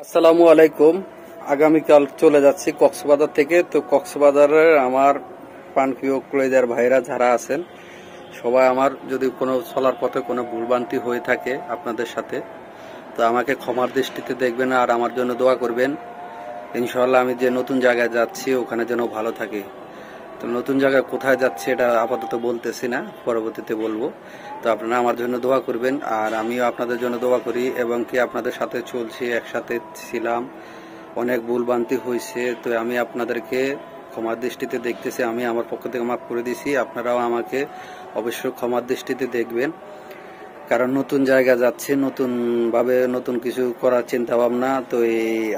আসসালামু আলাইকুম। আগামীকাল চলে যাচ্ছি কক্সবাজার থেকে। তো কক্সবাজারের আমার প্রাণপ্রিয় কলেজার ভাইরা যারা আছেন সবাই, আমার যদি কোনো চলার পথে কোনো ভুলভ্রান্তি হয়ে থাকে আপনাদের সাথে, তো আমাকে ক্ষমার দৃষ্টিতে দেখবেন আর আমার জন্য দোয়া করবেন। ইনশাআল্লাহ আমি যে নতুন জায়গায় যাচ্ছি ওখানে যেন ভালো থাকি। তো নতুন জায়গায় কোথায় যাচ্ছি এটা আপাতত বলতেছি না, পরবর্তীতে বলবো। তো আপনারা আমার জন্য দোয়া করবেন আর আমিও আপনাদের জন্য দোয়া করি, এবং কি আপনাদের সাথে চলছি, একসাথে ছিলাম, অনেক ভুলভ্রান্তি হয়েছে। তো আমি আপনাদেরকে ক্ষমার দৃষ্টিতে দেখতেছি, আমি আমার পক্ষ থেকে মাফ করে দিছি, আপনারাও আমাকে অবশ্যই ক্ষমার দৃষ্টিতে দেখবেন। কারণ নতুন জায়গা যাচ্ছে, নতুন ভাবে নতুন কিছু করার চিন্তা ভাবনা। তো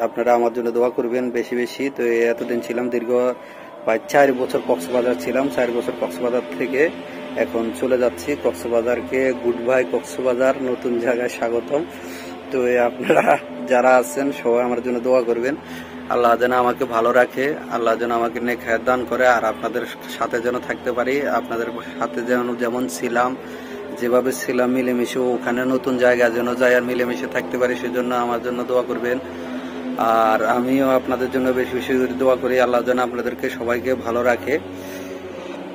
আপনারা আমার জন্য দোয়া করবেন বেশি বেশি। তো এতদিন ছিলাম, দীর্ঘ প্রায় 4 বছর কক্সবাজার ছিলাম। 4 বছর কক্সবাজার থেকে এখন চলে যাচ্ছি কক্সবাজারকে। গুড বাই কক্সবাজার, নতুন জায়গায় স্বাগতম। তো আপনারা যারা আছেন সবাই আমার জন্য দোয়া করবেন। আল্লাহ যেন আমাকে ভালো রাখে, আল্লাহ যেন আমাকে নেক হায়াত দান করে, আর আপনাদের সাথে যেন থাকতে পারি। আপনাদের সাথে যেমন ছিলাম, যেভাবে ছিলাম মিলেমিশে, ওখানে নতুন জায়গা যেন যাই আর মিলেমিশে থাকতে পারি, সেজন্য আমার জন্য দোয়া করবেন। আর আমিও আপনাদের জন্য বেশি বেশি দোয়া করি, আল্লাহ যেন আপনাদেরকে সবাইকে ভালো রাখে।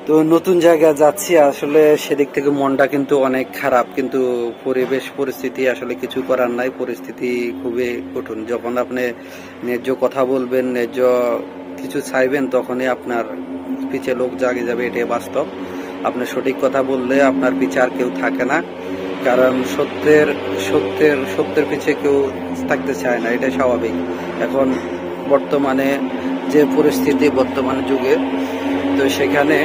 তো নতুন জায়গায় যাচ্ছি, আসলে সেদিক থেকে মনটা কিন্তু অনেক খারাপ, কিন্তু পরিবেশ পরিস্থিতি আসলে কিছু করার নাই। পরিস্থিতি খুবই কঠিন। যখন আপনি ন্যায্য কথা বলবেন, ন্যায্য কিছু চাইবেন, তখনই আপনার পিছে লোক জাগে যাবে, এটাই বাস্তব। আপনি সঠিক কথা বললে আপনার পিছে আর কেউ থাকে না, কারণ সত্যের পিছে কেউ থাকতে চায় না, এটাই স্বাভাবিক। এখন বর্তমানে যে পরিস্থিতি, বর্তমান যুগে, তো সেখানে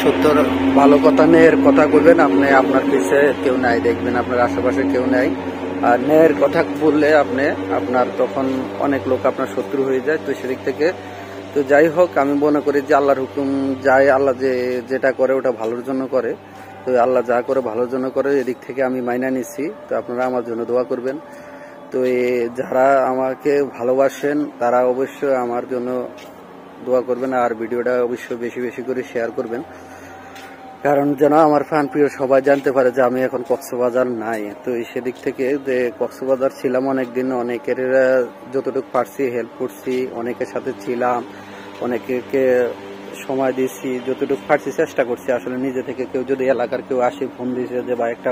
সত্যর ভালো কথা, ন্যায়ের কথা বলবেন। আপনি আপনার পিছে কেউ নাই, দেখবেন আপনার আশেপাশে কেউ নাই। আর ন্যায়ের কথা বললে আপনার তখন অনেক লোক আপনার শত্রু হয়ে যায়। তো সেদিক থেকে তো যাই হোক, আমি মনে করি যে আল্লাহর হুকুম যাই, আল্লাহ যেটা করে ওটা ভালোর জন্য করে। তো আল্লাহ যা করে ভালোর জন্য করে, এদিক থেকে আমি মাইনা নিচ্ছি। তো আপনারা আমার জন্য দোয়া করবেন। তো যারা আমাকে ভালোবাসেন তারা অবশ্যই আমার জন্য দোয়া করবেন, আর ভিডিওটা অবশ্যই বেশি বেশি করে শেয়ার করবেন, কারণ যেন আমার প্রাণপ্রিয় সবাই জানতে পারে যে আমি এখন কক্সবাজার নাই। তো সেদিক থেকে যে কক্সবাজার ছিলাম অনেকদিন, অনেকের যতটুকু পারছি হেল্প করছি, অনেকের সাথে ছিলাম, অনেকে সময় দিয়েছি, যতটুকু পারছি চেষ্টা করছি। আসলে নিজে থেকে কেউ যদি এলাকার কেউ আসে ফোন দিয়েছে যে বা একটা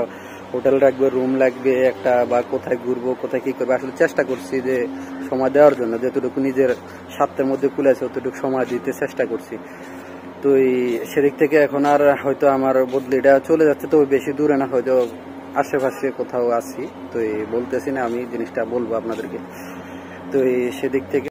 হোটেল রাখবে, রুম লাগবে একটা, বা কোথায় ঘুরবো, কোথায় কি করবো, আসলে চেষ্টা করছি যে সময় দেওয়ার জন্য, যতটুকু নিজের স্বার্থের মধ্যে খুলেছে ততটুকু সময় দিতে চেষ্টা করছি। তো সেদিক থেকে এখন আর হয়তো আমার বদলিটা চলে যাচ্ছে, তো বেশি দূরে না, হয়তো আশেপাশে কোথাও আছি। তো বলতেছি না, আমি জিনিসটা বলবো আপনাদেরকে। তো সেদিক থেকে